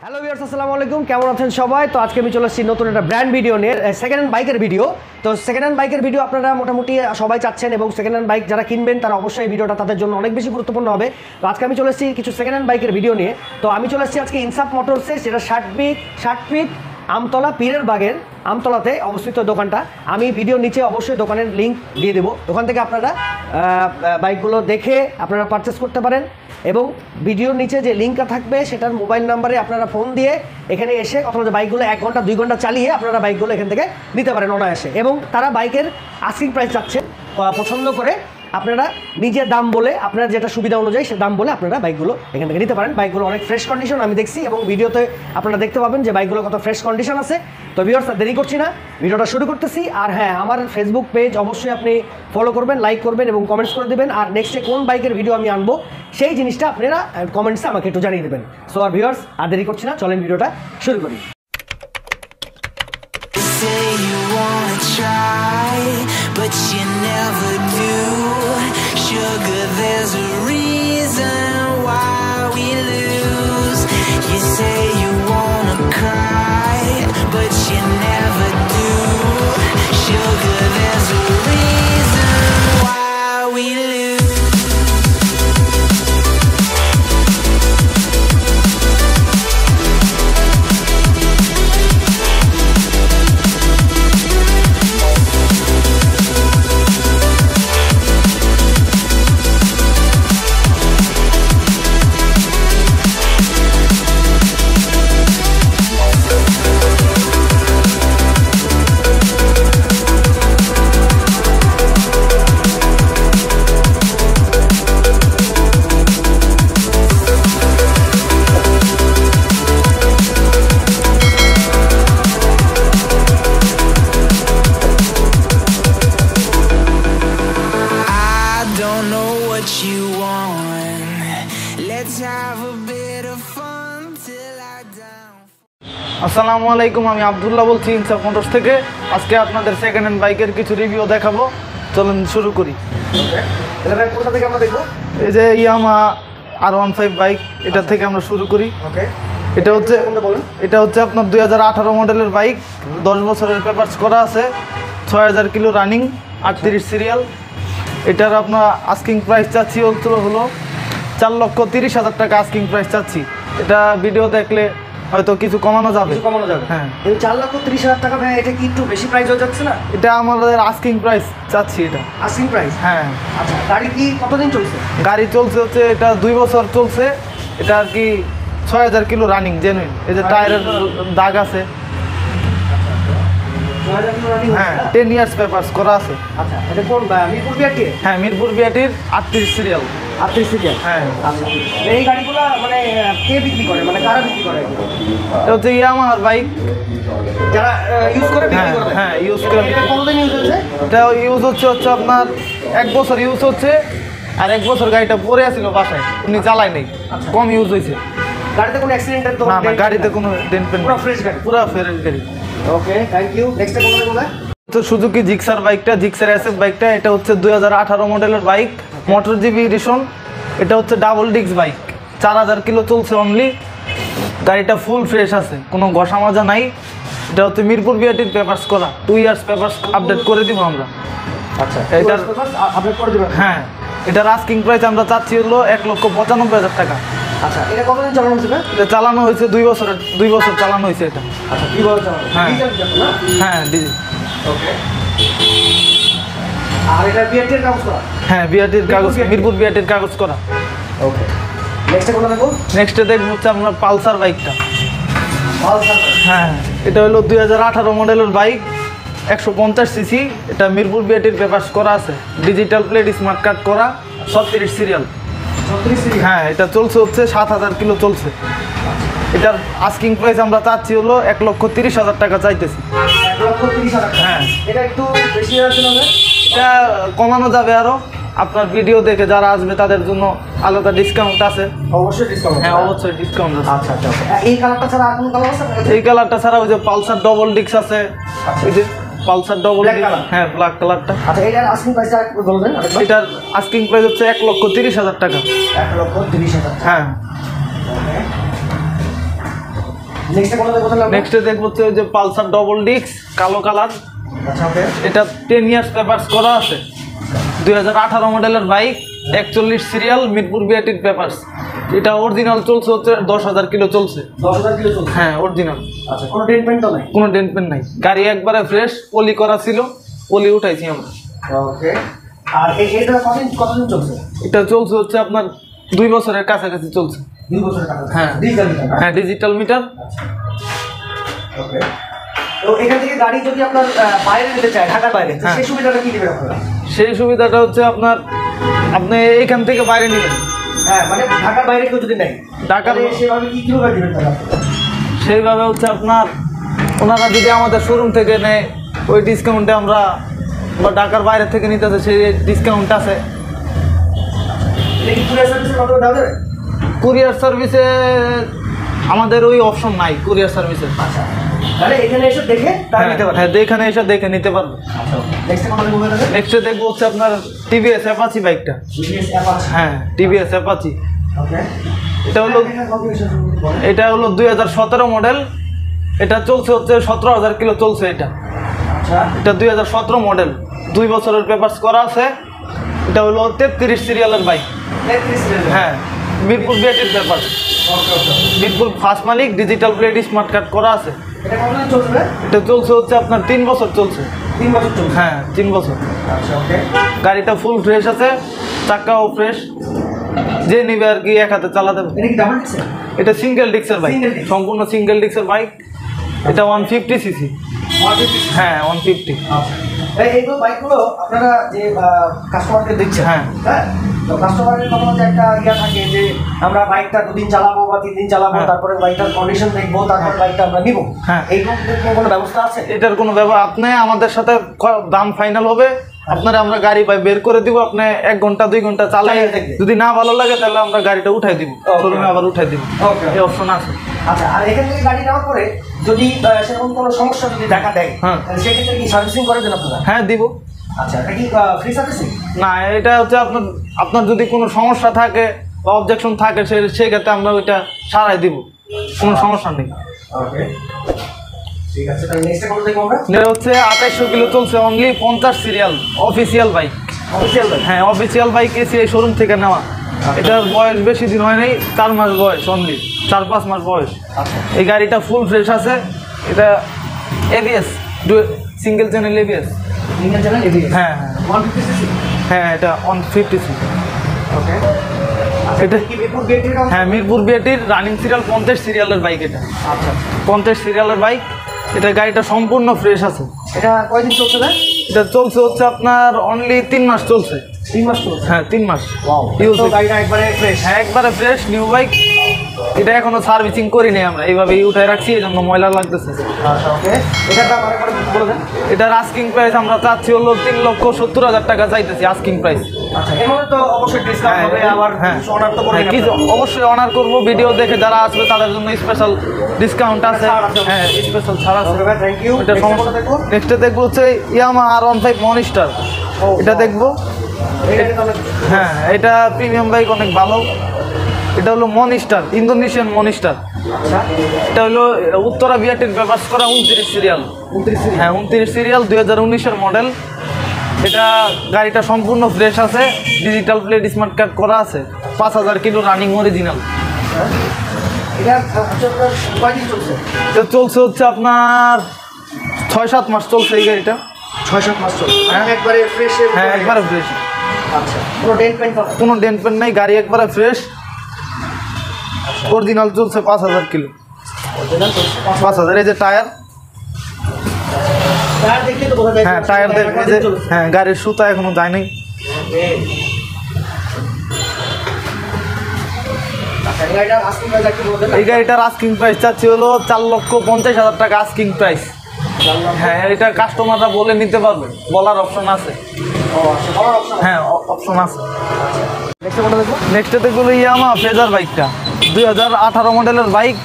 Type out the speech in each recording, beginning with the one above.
Hello viewers, আসসালামু আলাইকুম। কেমন আছেন সবাই? তো আজকে আমি চলে এসেছি নতুন একটা ব্র্যান্ড ভিডিও নিয়ে, সেকেন্ড হ্যান্ড বাইকের ভিডিও। তো সেকেন্ড হ্যান্ড বাইকের ভিডিও আপনারা মোটামুটি সবাই চাচ্ছেন এবং সেকেন্ড হ্যান্ড বাইক যারা কিনবেন তারা অবশ্যই ভিডিওটা তাদের জন্য অনেক বেশি গুরুত্বপূর্ণ হবে। তো আজকে আমি চলে এসেছি কিছু সেকেন্ড হ্যান্ড বাইকের ভিডিও নিয়ে। তো আমি চলে এসেছি আজকে ইনসাফ মোটরসে, সেটা 60 ফিট আমতলা পীরের বাগের আমতলাতে অবস্থিত দোকানটা। আমি ভিডিওর নিচে অবশ্যই দোকানের লিঙ্ক দিয়ে দেবো, দোকান থেকে আপনারা বাইকগুলো দেখে আপনারা পারচেস করতে পারেন এবং ভিডিওর নিচে যে লিঙ্কটা থাকবে সেটার মোবাইল নাম্বারে আপনারা ফোন দিয়ে এখানে এসে অথবা যে বাইকগুলো 1 ঘন্টা 2 ঘন্টা চালিয়ে আপনারা বাইকগুলো এখান থেকে নিতে পারেন অনায়াসে। এবং তারা বাইকের আস্কিং প্রাইস চাচ্ছেন, পছন্দ করে আপনারা নিজের দাম বলে আপনারা যেটা সুবিধা অনুযায়ী সে দাম বলে আপনারা বাইকগুলো এখান থেকে নিতে পারেন। বাইকগুলো অনেক ফ্রেশ কন্ডিশন আমি দেখছি এবং ভিডিওতে আপনারা দেখতে পাবেন যে বাইকগুলো কত ফ্রেশ কন্ডিশন আছে। তো ভিউয়ার্স, দেরি করছি না, ভিডিওটা শুরু করতেছি। আর হ্যাঁ, আমার ফেসবুক পেজ অবশ্যই আপনি ফলো করবেন, লাইক করবেন এবং কমেন্টস করে দেবেন। আর নেক্সটে কোন বাইকের ভিডিও আমি আনবো সেই জিনিসটা আপনারা কমেন্টসে আমাকে একটু জানিয়ে দেবেন। সো আর ভিউয়ার্স, আর দেরি করছি না, চলেন ভিডিওটা শুরু করি। But you never do. Sugar, there's a reason why we lose. You say you wanna cry, but you never do. Sugar, there's a reason why we lose. আসসালামু আলাইকুম, আমি আব্দুল্লাহ বলছি ইনসাফ মোটরস থেকে। আজকে আপনাদের সেকেন্ড হ্যান্ড বাইকের কিছু রিভিউ দেখাবো, চলুন শুরু করি। কোথা থেকে আমরা দেখবো? এই যে ইয়ামা R15 বাইক, এটা থেকে আমরা শুরু করি। এটা হচ্ছে আপনার 2018 মডেলের বাইক, 10 বছরের পেপারস করা আছে, 6000 কিলো রানিং, 38 সিরিয়াল। এটার আপনার আস্কিং প্রাইস চাচ্ছি হলো 4,30,000 টাকা আস্কিং প্রাইস চাচ্ছি। এটা ভিডিও দেখলে হয়তো কিছু কমানো যাবে। হ্যাঁ, 4,30,000 টাকা। ভাই, এটা কি একটু বেশি প্রাইস হয়ে যাচ্ছে না? এটা আমাদের আস্কিং প্রাইস চাচ্ছি। এটা আস্কিং প্রাইস? হ্যাঁ। আচ্ছা, গাড়ি কি কতদিন চলছে? গাড়ি চলছে হচ্ছে এটা 2 বছর চলছে। এটা আর কি 6000 কিলো রানিং জেনুইন। এই যে টায়ারের দাগ আছে। হ্যাঁ, 10 ইয়ার্স পেপারস করা আছে। আচ্ছা, এটা কোন মিরপুর বিআরটি? হ্যাঁ, মিরপুর বিআরটির 38 সিরিয়াল। 38 সিরিয়াল? হ্যাঁ। আচ্ছা, এই গাড়িগুলো মানে কে বিক্রি করে, মানে কারা বিক্রি করে? এটা হচ্ছে ইয়ামাহার বাইক, যারা ইউজ করে বিক্রি করে। হ্যাঁ, ইউজ করে। এটা কতদিন ইউজ হচ্ছে? এটা ইউজ হচ্ছে আপনার 1 বছর ইউজ হচ্ছে। আর 1 বছর গাড়িটা পরে আছিল বাসায়, উনি চালায় নেই, কম ইউজ হয়েছে। গাড়িতে কোনো অ্যাক্সিডেন্টের তো না, গাড়িতে কোনো ডেন্ট পেন্ট, পুরো ফ্রেশ গাড়ি, পুরো ফ্রেশ গাড়ি। ওকে, থ্যাংক ইউ। নেক্সট কোনটা? তো সুজুকি জিক্সার বাইকটা, জিক্সার SF বাইকটা, এটা হচ্ছে 2018 মডেলের বাইক, মোটর জিবি এডিশন। এটা হচ্ছে ডাবল ডিস্ক বাইক, 4000 কিলো চলছে অনলি। গাড়িটা ফুল ফ্রেশ আছে, কোনো ঘষা মাজা নাই। এটা হচ্ছে মিরপুর বিআরটির পেপারস করা, 2 ইয়ার্স পেপারস আপডেট করে দিব আমরা। আচ্ছা, এটার আপডেট করে দিবেন? হ্যাঁ। এটার আস্কিং প্রাইস আমরা চাচ্ছি হলো 1,95,000 টাকা। আচ্ছা, এটা কতদিন চালানো হয়েছে? এটা চালানো হয়েছে 2 বছর চালানো হয়েছে এটা। আচ্ছা, কি বলছো? হ্যাঁ হ্যাঁ, ডিজি। ওকে। আর এটা বিআরটির কাগজ করা? হ্যাঁ, বিআরটির কাগজ, মিরপুর বিআরটির কাগজ করা। ওকে। নেক্সটে কোনটা দেখো? নেক্সটে দেখবো হচ্ছে আমরা পালসার বাইকটা। পালসার? হ্যাঁ, এটা হলো 2018 মডেলের বাইক, 150 সিসি। এটা মিরপুর বিআরটির পেপারস করা আছে, ডিজিটাল প্লেট, স্মার্ট কার্ড করা, 36 সিরিয়াল। 36 সিরিয়াল? হ্যাঁ, এটা চলছে হচ্ছে 7000 কিলো চলছে। এটার আস্কিং প্রাইস আমরা চাচ্ছি হলো 1,30,000 টাকা চাইতেছি। 1,30,000 টাকা? হ্যাঁ। এটা একটু বেশি আছে না? এটা কমানো যাবে আরো, আপনার ভিডিও দেখে যারা আসবে তাদের জন্য আলাদা ডিসকাউন্ট আছে। অবশ্যই ডিসকাউন্ট? হ্যাঁ, অবশ্যই ডিসকাউন্ট আছে। আচ্ছা আচ্ছা। এই কালারটা ছাড়া আর কোন কালার আছে? এই কালারটা ছাড়া ওই যে পালসার ডবল ডিস্ক আছে, ওই যে পালসার ডবল ডিস্ক। হ্যাঁ, ব্ল্যাক কালারটা। আচ্ছা, এটার আস্কিং প্রাইসটা একটু বলবেন? এটার আস্কিং প্রাইস হচ্ছে 1,30,000 টাকা। 1,30,000? হ্যাঁ। নেক্সটে কোনটা দেখবো তাহলে আমরা? নেক্সটে দেখবো হচ্ছে ওই যে পালসার ডবল ডিস্ক কালো কালার। আচ্ছা ওকে। এটা 10 ইয়ার্স পেপারস করা আছে, 2018 মডেলের বাইক, 41 সিরিয়াল, মিরপুর বিআরটির পেপারস। এটা অরিজিনাল চলছে হচ্ছে 10,000 কিলো চলছে। 10,000 কিলো চলছে? হ্যাঁ অরিজিনাল। আচ্ছা, কোনো ডেন্ট পেন্ট তো নাই? কোনো ডেন্ট পেন নাই, গাড়ি একবারে ফ্রেশ, পলি করা ছিল, পলি উঠাইছি আমরা। ওকে। আর এটা কতদিন চলছে? এটা চলছে হচ্ছে আপনার 2 বছরের কাছাকাছি চলছে। 2 বছরের কাছে? হ্যাঁ। Digital meter? হ্যাঁ ডিজিটাল মিটার। ওকে। তো এখান থেকে গাড়ি যদি আপনার বাইরে নিতে চায়, ঢাকার বাইরে, তো হ্যাঁ। সেই সুবিধাটা কি দিবেন আপনারা? সেই সুবিধাটা হচ্ছে আপনার, আপনি এখান থেকে বাইরে নেবেন, হ্যাঁ, মানে ঢাকার বাইরে কেউ যদি নেয়, ঢাকার তাহলে সেভাবে কিভাবে দিবেন তাহলে? সেইভাবে হচ্ছে আপনার, ওনারা যদি আমাদের শোরুম থেকে নেয় ওই ডিসকাউন্টে আমরা, বা ঢাকার বাইরে থেকে নিতে আছে সেই ডিসকাউন্ট আছে। এটা কি কুরিয়ার সার্ভিসের মাধ্যমে দেওয়া যাবে? কুরিয়ার সার্ভিসে আমাদের ওই অপশন নাই, কুরিয়ার সার্ভিসে। আচ্ছা, তাহলে এখানে এসে দেখে তার নিতে পারবেন? হ্যাঁ এখানে এসে দেখে নিতে পারবে। আচ্ছা, নেক্সট কোনটা দেখবো তাহলে? নেক্সটে দেখবো হচ্ছে আপনার টিভিএস অ্যাপাচি বাইকটা। TVS Apache। হ্যাঁ টিভিএস অ্যাপাচি। ওকে। এটা হলো, এটা হলো 2017 মডেল। এটা চলছে হচ্ছে 17,000 কিলো চলছে। এটা আচ্ছা। এটা 2017 মডেল, 2 বছরের পেপারস করা আছে। এটা হলো 33 সিরিয়ালের বাইক। 33 সিরিয়াল? হ্যাঁ মিরপুর বিআরটির পেপার, ওকে ওকে। মিরপুর ফার্স্ট মালিক, ডিজিটাল প্লেট, স্মার্ট কার্ড করা আছে। এটা কতদিন চলছে? এটা চলছে হচ্ছে আপনার 3 বছর চলছে। 3 বছর চলছে? হ্যাঁ 3 বছর। আচ্ছা ওকে। গাড়িটা ফুল ফ্রেশ আছে, চাকাও ফ্রেশ, যে নিবে আর কি এক হাতে চালাতে পারবে। এটা কি ডাবল ডিক্সের? এটা সিঙ্গেল ডিক্সের বাইক, Single disc? সম্পূর্ণ সিঙ্গেল ডিক্সের বাইক। এটা 150 সিসি। 150? হ্যাঁ 150। আচ্ছা। এইগুলো বাইকগুলো আপনারা যে কাস্টমারকে দিচ্ছেন, হ্যাঁ। হ্যাঁ, তো কাস্টমারের কথা যে একটা ইয়া থাকে যে আমরা বাইকটা 2 দিন চালাবো বা 3 দিন চালাবো, হ্যাঁ। তারপরে বাইকটার কন্ডিশন দেখবো, তারপর বাইকটা আমরা নিবো, হ্যাঁ। এইরকম কোনো ব্যবস্থা আছে? এটার কোনো ব্যাপার, আপনি আমাদের সাথে দাম ফাইনাল হবে, আপনারা আমরা গাড়ি বের করে দিব, আপনি 1 ঘন্টা 2 ঘন্টা চালাই, চালিয়ে দেখবেন। যদি না ভালো লাগে তাহলে আমরা গাড়িটা উঠাই দিব, Okay. শোরুমে আবার উঠাই দিব। Okay. এই অপশন আছে। আচ্ছা, আর এখান থেকে গাড়ি নেওয়ার পরে যদি সেরকম কোনো সমস্যা যদি দেখা দেয়, হ্যাঁ। তাহলে সেক্ষেত্রে কি সার্ভিসিং করে দেন আপনারা? হ্যাঁ দিব। আচ্ছা, এটা কি ফ্রি সার্ভিসিং? না এটা হচ্ছে আপনার, আপনার যদি কোনো সমস্যা থাকে বা অবজেকশন থাকে সেক্ষেত্রে আমরা ওইটা সারাই দিব, কোনো সমস্যা নেই। ওকে, ঠিক আছে। তাহলে নেক্সট কোন দেখব আমরা? এটা হচ্ছে 2800 কিলো চলছে, only 50 serial, official bike. Official bike? হ্যাঁ অফিসিয়াল বাইক, এসি এই শোরুম থেকে নেওয়া। এটার বয়স বেশি দিন হয় নাই, 4 মাস বয়স, অনলি 4-5 মাস বয়স। আচ্ছা। এই গাড়িটা ফুল ফ্রেশ আছে। এটা ABS, single channel ABS. Single channel ABS? হ্যাঁ 150 সিসি? হ্যাঁ এটা 150 সি। ওকে। এটা কি মিরপুর বিআরটির কাছে? হ্যাঁ মিরপুর বিআরটির রানিং সিরিয়াল 50 সিরিয়ালের বাইক। এটা আচ্ছা। 50 সিরিয়ালের বাইক। এটা গাড়িটা সম্পূর্ণ ফ্রেশ আছে। এটা কয়দিন চলছে না? এটা চলছে হচ্ছে আপনার অনলি 3 মাস চলছে। 3 মাস চলছে? হ্যাঁ 3 মাস। ওয়াও, Use তো it। গাড়িটা একবারে ফ্রেশ? হ্যাঁ একবারে ফ্রেশ নিউ বাইক। এটা এখনো সার্ভিসিং করিনি আমরা, এইভাবেই উঠায় রাখছি, এই জন্য ময়লা লাগতেছে। আচ্ছা ওকে। এটার দাম আরেকবার বলে দেন। এটার আস্কিং প্রাইস আমরা চাচ্ছি হলো 3,70,000 টাকা চাইতেছি আস্কিং প্রাইস। আচ্ছা, এর মধ্যে তো অবশ্যই ডিসকাউন্ট হবে, আবার কিছু অনার তো করবেন কিছু আপনারা? অবশ্যই অনার করবো, ভিডিও দেখে যারা আসবে তাদের জন্য স্পেশাল ডিসকাউন্ট আছে। ছাড় আছে। হ্যাঁ স্পেশাল ছাড় আছে। ওকে ভাই, থ্যাংক ইউ। এটা সমস্যা দেখবো? নেক্সটে দেখবো হচ্ছে ইয়ামা R15 মনিস্টার। এটা দেখবো। এটা কি তাহলে? হ্যাঁ এটা প্রিমিয়াম বাইক, অনেক ভালো। এটা হলো মনিস্টার, ইন্দোনেশিয়ান মনিস্টার। আচ্ছা। এটা হলো উত্তরা বিআরটির পেপারস করা 29 সিরিয়াল। 29 সিরিয়াল? হ্যাঁ 29 সিরিয়াল, 2019-এর মডেল। এটা গাড়িটা সম্পূর্ণ ফ্রেশ আছে, ডিজিটাল প্লেট, স্মার্ট কার্ড করা আছে, 5000 কিলো রানিং অরিজিনাল। এটা হচ্ছে আপনার কয়দিন চলছে? এটা চলছে হচ্ছে আপনার 6-7 মাস চলছে এই গাড়িটা। 6-7 মাস চলছে? হ্যাঁ। একবারে ফ্রেশ? হ্যাঁ একবারে ফ্রেশ, আচ্ছা, কোনো ডেন্ট পেন্ট হবে? কোনো ডেন্ট পেন নাই, গাড়ি একবারে ফ্রেশ, অরিজিনাল চলছে 5000 কিলো। 5000। এই যে টায়ার, টায়ার দেখলে তো বোঝা যায়। হ্যাঁ টায়ার দেখবে যে, হ্যাঁ গাড়ির সুতা এখনো যায় নাই। আচ্ছা, এই গাড়িটার আস্কিং প্রাইস একটু বলে দেন। এই গাড়িটার আস্কিং প্রাইস চাচ্ছি হলো 4,50,000 টাকা আস্কিং প্রাইস। হ্যাঁ এটা কাস্টমাররা বলে নিতে পারবে, বলার অপশন আছে। ও আচ্ছা, ভালো অপশন। হ্যাঁ অপশন আছে। নেক্সট কোনটা দেখবো? নেক্সটে দেখবো ইয়ামা ফেজার বাইকটা, 2018 মডেলের বাইক।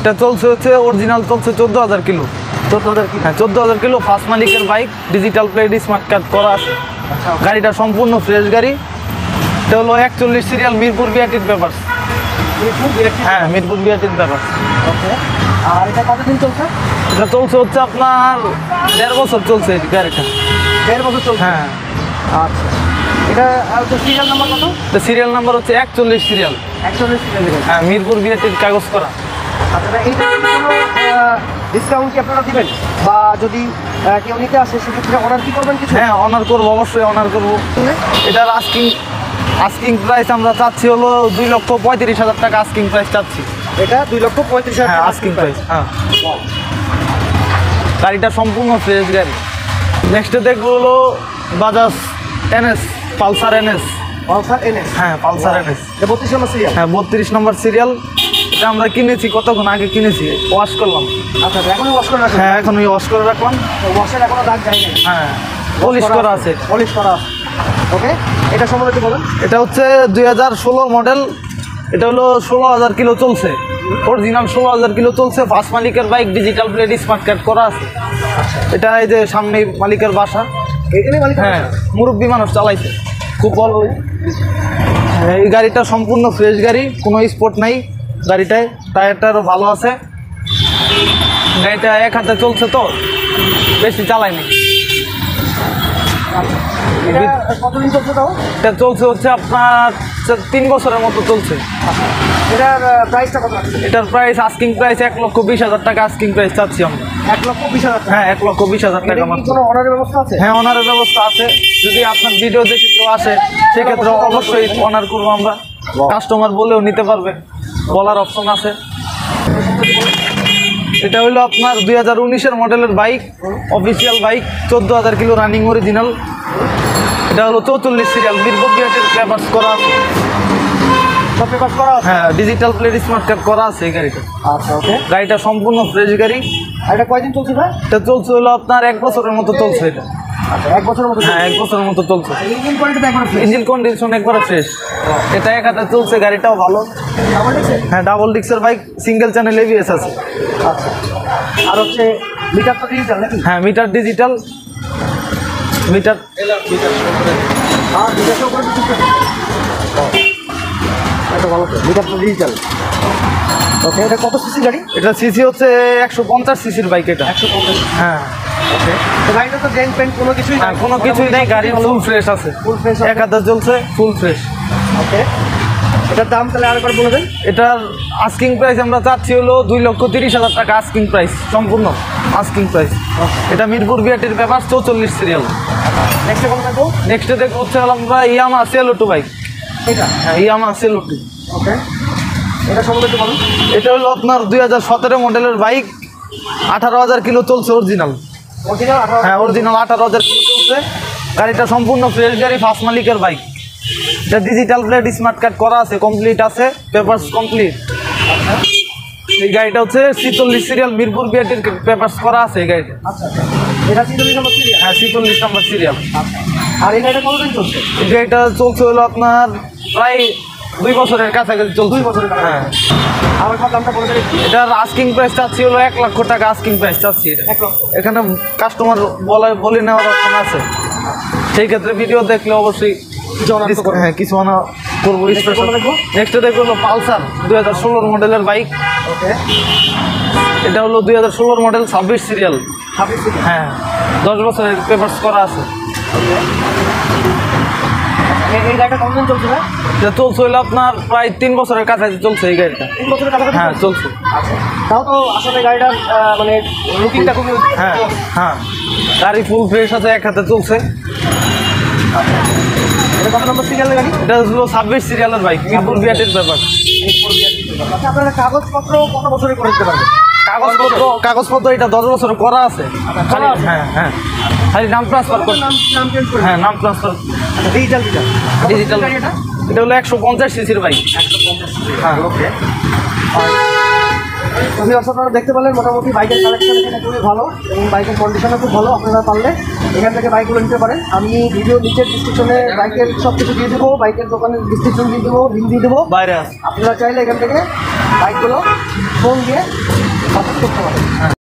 এটা চলছে হচ্ছে অরিজিনাল চলছে 14,000 কিলো। 14,000 কি? হ্যাঁ 14,000 কিলো, ফার্স্ট মালিকের bike, digital plate, smart card করা আছে। গাড়িটা সম্পূর্ণ ফ্রেশ গাড়ি। এটা হলো 41 সিরিয়াল, মিরপুর বিআরটির পেপারস। হ্যাঁ মিরপুর বিআরটির পেপার। ওকে, আর এটা কতদিন চলছে? এটা চলছে হচ্ছে আপনার 1.5 বছর চলছে এই গাড়িটা। 1.5 বছর চলছে। হ্যাঁ, আচ্ছা, এটা সিরিয়াল নাম্বার কত? সিরিয়াল নাম্বার হচ্ছে 41 সিরিয়াল। 41 সিরিয়াল। হ্যাঁ, মিরপুর বিআরটির কাগজ করা। আচ্ছা, এইটা কোনো ডিসকাউন্ট কি আপনারা দিবেন, বা যদি কেউ নিতে আসে সেক্ষেত্রে অর্ডার কি করবেন কিছু? হ্যাঁ, অনার করবো, অবশ্যই অনার করবো। এটার আস্কিং প্রাইস আমরা চাচ্ছি হলো 2,35,000 টাকা আস্কিং প্রাইস চাচ্ছি। এটা 2,35,000 হ্যাঁ, টাকা আস্কিং প্রাইস। হ্যাঁ, গাড়িটা সম্পূর্ণ ফ্রেশ গাড়ি। নেক্সটে দেখবো হলো Bajaj NS, Pulsar NS. Pulsar NS. হ্যাঁ, পালসার এনএস। এটা 32 নম্বর সিরিয়াল। হ্যাঁ, 32 নম্বর সিরিয়াল। এটা আমরা কিনেছি কতক্ষণ আগে কিনেছি, ওয়াশ করলাম। আচ্ছা, এখনো ওয়াশ করে রাখেন? হ্যাঁ, এখন ওয়াশ করে রাখলাম। ওয়াশের এখনো দাগ যায়নি? হ্যাঁ, পলিশ করা আছে। পলিশ করা আছে। ওকে, এটা সম্বন্ধে বলুন। এটা হচ্ছে 2016 মডেল। এটা হলো 16,000 কিলো চলছে, অরিজিনাল 16,000 কিলো চলছে। ফার্স্ট মালিকের bike, digital plate, smart card করা আছে। এটা এই যে সামনে মালিকের বাসা। এখানে মালিক? হ্যাঁ, মুরব্বী মানুষ চালাইছে, খুব ভালো। এই গাড়িটা সম্পূর্ণ ফ্রেশ গাড়ি, কোনো স্পট নাই গাড়িটায়। টায়ারটারও ভালো আছে। গাড়িটা এক হাতে চলছে তো, বেশি চালায়নি। এটা কতদিন চলছে তাও? এটা চলছে হচ্ছে আপনার 3 বছরের মতো চলছে। এটার প্রাইসটা কত আছে? এটার প্রাইস আস্কিং প্রাইস 1,20,000 টাকা আস্কিং প্রাইস চাচ্ছি আমরা। 1,20,000 টাকা? হ্যাঁ, 1,20,000 টাকা এটা কি মাত্র। কোনো অর্ডারের ব্যবস্থা আছে? হ্যাঁ, অনারের ব্যবস্থা আছে। যদি আপনার ভিডিও দেখে কেউ আসে সেক্ষেত্রে অবশ্যই অনার করবো আমরা। কাস্টমার বলেও নিতে পারবে, বলার অপশন আছে। এটা হলো আপনার 2019-এর মডেলের bike, official bike, 14,000 kilo running original. এটা হলো 44 সিরিয়াল, মিরপুর বিআরটির পেপারস করা আছে। সব পেপার করা আছে? হ্যাঁ, ডিজিটাল প্লেট, স্মার্ট কার্ড করা আছে এই গাড়িটা। আচ্ছা, ওকে। গাড়িটা সম্পূর্ণ ফ্রেশ গাড়ি। আর এটা কয়দিন চলছে ভাই? এটা চলছে হলো আপনার 1 বছরের মতো চলছে এটা। আচ্ছা, 1 বছরের মতো? হ্যাঁ, 1 বছরের মতো চলছে। ইঞ্জিন কোয়ালিটিটা একবার ফ্রেশ? ইঞ্জিন কন্ডিশন একবারে ফ্রেশ। এটা এক হাতে চলছে, গাড়িটাও ভালো। আমার দেখছে? হ্যাঁ, ডাবল ডিক্সের বাইক, সিঙ্গেল চ্যানেল এবিএস আছে। আচ্ছা, আর হচ্ছে মিটার তো ডিজিটাল নাকি? হ্যাঁ, মিটার ডিজিটাল। মিটার হ্যাঁ, ডিজিটাল করে দিচ্ছে। এটা ভালো তো, মিটার তো ডিজিটাল। ওকে, এটা কত সিসি গাড়ি? এটা সিসি হচ্ছে 150 সিসির বাইক এটা। 150। হ্যাঁ, ওকে, তো গাড়িটা তো ডেন্ট পেন্ট কোনো কিছুই হ্যাঁ, কোনো কিছুই নেই, গাড়ি ফুল ফ্রেশ আছে। Full fresh. এক হাতে চলছে, ফুল ফ্রেশ। ওকে, এটার দাম তাহলে আরেকবার বলে দেন। এটার আস্কিং প্রাইস আমরা চাচ্ছি হলো 2,30,000 টাকা আস্কিং প্রাইস, সম্পূর্ণ আস্কিং প্রাইস। এটা মিরপুর বিআরটির পেপার, 44 সিরিয়াল। নেক্সটে কত থাকবো? নেক্সটে দেখবো হচ্ছে আমরা ইয়ামা সেলো2 বাইক। এটা? হ্যাঁ, ইয়ামা সেলো2। ওকে, এটা সম্বন্ধে একটু বলুন। এটা হলো আপনার 2017 মডেলের বাইক, 18,000 কিলো চলছে অরিজিনাল। অরিজিনাল? হ্যাঁ, অরিজিনাল 18,000 কিলো চলছে। গাড়িটা সম্পূর্ণ ফ্রেশ গাড়ি, ফার্স্ট মালিকের বাইক। এটা ডিজিটাল প্লেট, স্মার্ট কার্ড করা আছে, কমপ্লিট আছে, পেপারস কমপ্লিট। এই গাড়িটা হচ্ছে 46 সিরিয়াল, মিরপুর বিআরটির পেপারস করা আছে এই গাড়িটা। আচ্ছা, এটা 43 নম্বর সিরিয়াল? হ্যাঁ, 46 নম্বর সিরিয়াল। আর এই গাড়িটা কতদিন চলছে? এই গাড়িটা চলছে হলো আপনার প্রায় 2 বছরের কাছাকাছি চলছে। 2 বছরের কাছাকাছি। হ্যাঁ, আমার সব দামটা বলে দেন একটু। এটার আস্কিং প্রাইস চাচ্ছি হলো 1 লক্ষ টাকা আস্কিং প্রাইস চাচ্ছি এটা। 1 লক্ষ? এখানে কাস্টমার বলে নেওয়ার অপশন আছে। সেই ক্ষেত্রে ভিডিও দেখলে অবশ্যই হ্যাঁ, কিছু আনা করবো। নেক্সট দেখবো হলো পালসার 2016 মডেলের বাইক। ওকে, এটা হলো 2016 মডেল, 26 সিরিয়াল। 26 সিরিয়াল? হ্যাঁ, 10 বছরের পেপারস করা আছে। এই গাড়িটা কতদিন চলছে ভাই? এটা চলছে হলো আপনার প্রায় 3 বছরের কাছাকাছি চলছে এই গাড়িটা। 3 বছরের কাছাকাছি? হ্যাঁ, চলছে। আচ্ছা, তাও তো আসলে গাড়িটার মানে লুকিংটা খুবই। হ্যাঁ, হ্যাঁ, গাড়ি ফুল ফ্রেশ আছে, এক হাতে চলছে। এটা কত নম্বর সিরিয়ালের গাড়ি? এটা হলো 26 সিরিয়ালের বাইক, মিরপুর বিআরটির পেপার। আচ্ছা, আপনারা কাগজপত্র কত বছরে করে দিতে পারবেন? কাগজপত্র এটা 10 বছর করা আছে। খালি হ্যাঁ, হ্যাঁ, খালি নাম ট্রান্সফার করতে। নাম চেঞ্জ করে? হ্যাঁ, নাম ট্রান্সফার। ডিজিটাল? ডিজিটাল। এটা এটা হলো 150 সিসির বাইক। 150 সিসি। হ্যাঁ, ওকে। আমি আপনারা দেখতে পারলেন মোটামুটি বাইকের কালেকশন এখানে খুবই ভালো এবং বাইকের কন্ডিশনও খুব ভালো। আপনারা পারলে এখান থেকে বাইকগুলো নিতে পারেন। আমি ভিডিও নিচের ডিসক্রিপশনে বাইকের সব কিছু দিয়ে দেবো, বাইকের দোকানের ডিসক্রিপশন দিয়ে দেবো, লিঙ্ক দিয়ে দেবো। বাইরে আছে। আপনারা চাইলে এখান থেকে বাইকগুলো ফোন দিয়ে পারচেজ করতে পারেন। হ্যাঁ,